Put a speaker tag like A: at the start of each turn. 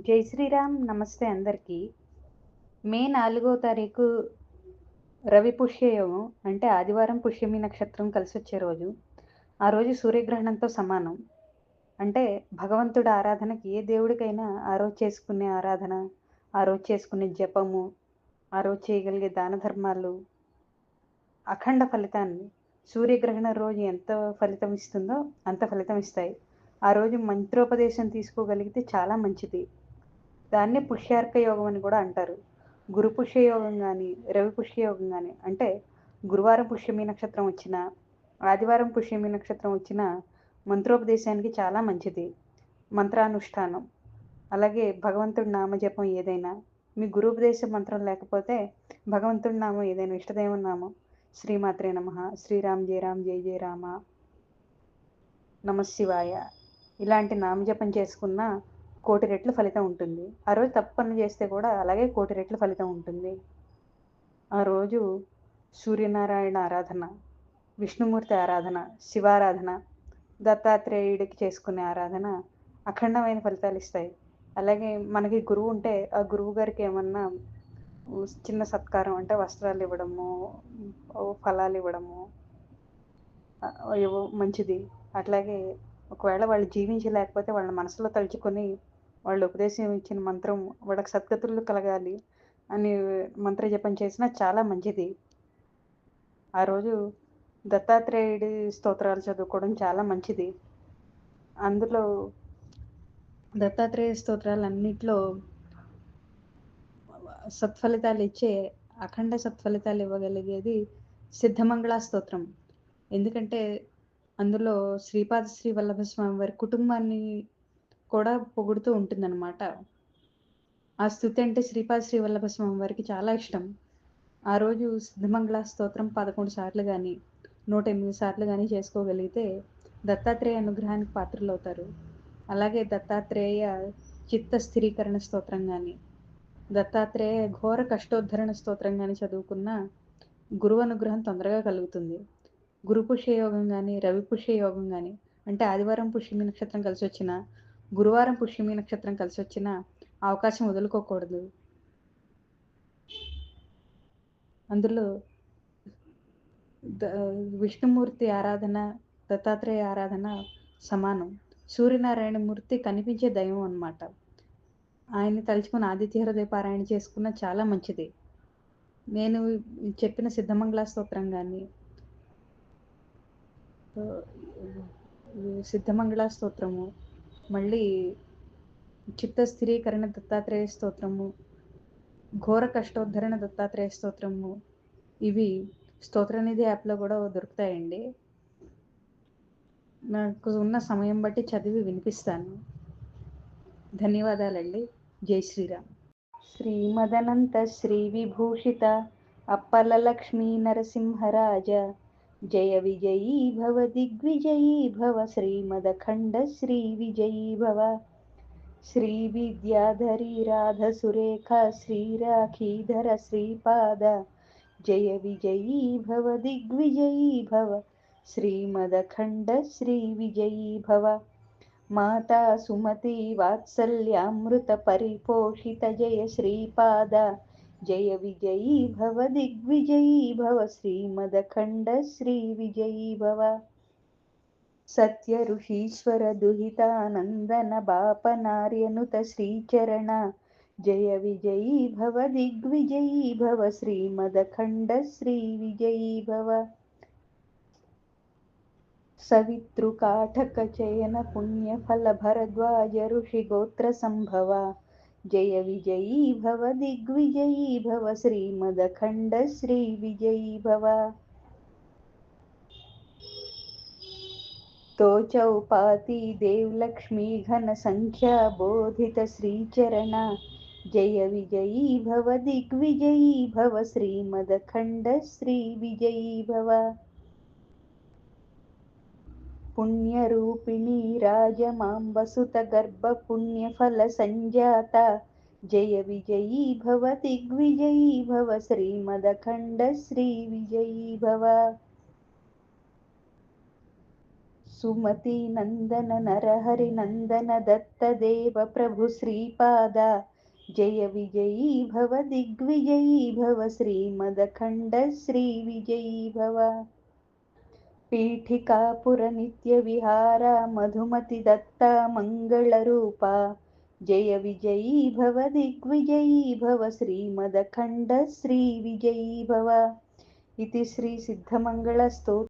A: జై శ్రీరామ్. నమస్తే అందరికీ. మే 4వ తారీఖు రవి పుష్యయోగం అంటే ఆదివారం పుష్యమి నక్షత్రం కలిసొచ్చే రోజు. ఆ రోజు సూర్యగ్రహణంతో సమానం. అంటే భగవంతుడి ఆరాధనకి ఏ దేవుడికైనా ఆ రోజు చేసుకునే ఆరాధన, ఆ రోజు చేసుకునే జపము, ఆ రోజు చేయగలిగే దాన ధర్మాలు అఖండ ఫలితాన్ని సూర్యగ్రహణం రోజు ఎంత ఫలితం ఇస్తుందో అంత ఫలితం ఇస్తాయి. ఆ రోజు మంత్రోపదేశం తీసుకోగలిగితే చాలా మంచిది. దాన్నే పుష్యార్క యోగం అని కూడా అంటారు. గురు పుష్య యోగం గాని, రవి పుష్య యోగం గాని అంటే గురువారం పుష్యమి నక్షత్రం వచ్చినా, ఆదివారం పుష్యమి నక్షత్రం వచ్చినా మంత్రోపదేశానికి చాలా మంచిది. మంత్రానుష్ఠానం. అలాగే భగవంతుడి నామజపం ఏదైనా, మీ గురూపదేశ మంత్రం లేకపోతే భగవంతుడి నామం ఏదైనా ఇష్టదైవ నామం శ్రీమాత్రే నమః, శ్రీరామ్ జయ రామ్ జయ జయ రామ, నమఃశివాయ ఇలాంటి నామజపం చేసుకున్న కోటి రెట్లు ఫలితం ఉంటుంది. ఆ రోజు తప్పు పనులు చేస్తే కూడా అలాగే కోటి రెట్లు ఫలితం ఉంటుంది. ఆ రోజు సూర్యనారాయణ ఆరాధన, విష్ణుమూర్తి ఆరాధన, శివారాధన, దత్తాత్రేయుడికి చేసుకునే ఆరాధన అఖండమైన ఫలితాలు ఇస్తాయి. అలాగే మనకి గురువు ఉంటే ఆ గురువు గారికి ఏమన్నా చిన్న సత్కారం అంటే వస్త్రాలు ఇవ్వడము, ఫలాలు ఇవ్వడము ఏవో మంచిది. అట్లాగే ఒకవేళ వాళ్ళు జీవించలేకపోతే వాళ్ళ మనసులో తలుచుకొని వాళ్ళు ఉపదేశం ఇచ్చిన మంత్రం వాళ్ళకి సద్గతులు కలగాలి అని మంత్రజపం చేసినా చాలా మంచిది. ఆ రోజు దత్తాత్రేయుడి స్తోత్రాలు చదువుకోవడం చాలా మంచిది. అందులో దత్తాత్రేయ స్తోత్రాలన్నిట్లో సత్ఫలితాలు ఇచ్చే అఖండ సత్ఫలితాలు ఇవ్వగలిగేది సిద్ధమంగళ స్తోత్రం. ఎందుకంటే అందులో శ్రీపాద శ్రీ వల్లభ స్వామి వారి కుటుంబాన్ని కూడా పొగుడుతూ ఉంటుందన్నమాట. ఆ స్తుతి అంటే శ్రీపాద శ్రీ వల్లభ స్వామి వారికి చాలా ఇష్టం. ఆ రోజు సిద్ధమంగళ స్తోత్రం 11 సార్లు గాని, 108 సార్లు గాని చేసుకోగలిగితే దత్తాత్రేయ అనుగ్రహానికి పాత్రులవుతారు. అలాగే దత్తాత్రేయ చిత్త స్థిరీకరణ స్తోత్రం గాని, దత్తాత్రేయ ఘోర కష్టోద్ధరణ స్తోత్రం గాని చదువుకున్న గురువు అనుగ్రహం తొందరగా కలుగుతుంది. గురు పుష్య యోగం గాని, రవి పుష్య యోగం గాని అంటే ఆదివారం పుష్యమి నక్షత్రం కలిసొచ్చినా, గురువారం పుష్యమి నక్షత్రం కలిసొచ్చినా అవకాశం వదులుకోకూడదు. అందులో విష్ణుమూర్తి ఆరాధన, దత్తాత్రేయ ఆరాధన సమానం. సూర్యనారాయణమూర్తి కనిపించే దైవం అన్నమాట. ఆయన్ని తలుచుకుని ఆదిత్య హృదయ పారాయణ చేసుకున్న చాలా మంచిది. నేను చెప్పిన సిద్ధమంగళ స్తోత్రం గాని, సిద్ధమంగళ స్తోత్రము, మళ్ళీ చిత్త స్థిరీకరణ దత్తాత్రేయ స్తోత్రము, ఘోర కష్టోద్ధరణ దత్తాత్రేయ స్తోత్రము ఇవి స్తోత్రనిధి యాప్లో కూడా దొరుకుతాయండి. నాకు ఉన్న సమయం బట్టి చదివి వినిపిస్తాను. ధన్యవాదాలండి. జై శ్రీరామ్. శ్రీమదనంత శ్రీ విభూషిత అప్పల లక్ష్మీ నరసింహరాజ జయ విజయీ భవ దిగ్విజయీ భవ శ్రీమదఖండ శ్రీ విజయీ భవ శ్రీ విద్యాధరీ రాధ సురేఖ శ్రీరాఖీధర శ్రీపాద జయ విజయీ భవ దిగ్విజయీ భవ శ్రీమదఖండ శ్రీ విజయీ భవ మాతా సుమతి వాత్సల్యామృత పరిపోషిత జయ శ్రీపాద జయ విజయీ భవ దిగ్విజయీ భవ శ్రీమదఖండ శ్రీ విజయీ భవ సత్య ఋషీశ్వర దుహితానందన బాపనార్యనుత శ్రీచరణ జయ విజయీ భవ దిగ్విజయీ భవ శ్రీమదఖండ శ్రీ విజయీ భవ సవితృకాఠక చయన పుణ్యఫల భరద్వాజ ఋషి గోత్ర సంభవ జయ విజయీ భవ దిగ్విజయీ భవ శ్రీమదఖండ శ్రీ విజయీ భవ तो चौपाती देवलक्ष्मी घन संख्या बोधित श्रीचरण जय विजयी भव दिग्विजयी भव श्रीमदखंड श्री विजयी भव पुण्यरूपिणी राजमाम्बसुत गर्भ पुण्यफल संजाता जय विजयी भव दिग्विजयी भव श्रीमदखंड श्री विजयी भव सुमति नंदन नरहरि नंदन दत्त देव प्रभु श्रीपाद जय विजयी भव दिग्विजयी भव श्रीमदखंड श्री विजयी भव पीठिकापुर नित्य विहार मधुमति दत्त मंगल रूपा जय विजयी भव दिग्विजयी भव श्रीमदखंड श्री विजयी भव इति श्री सिद्धमंगल स्तोत्र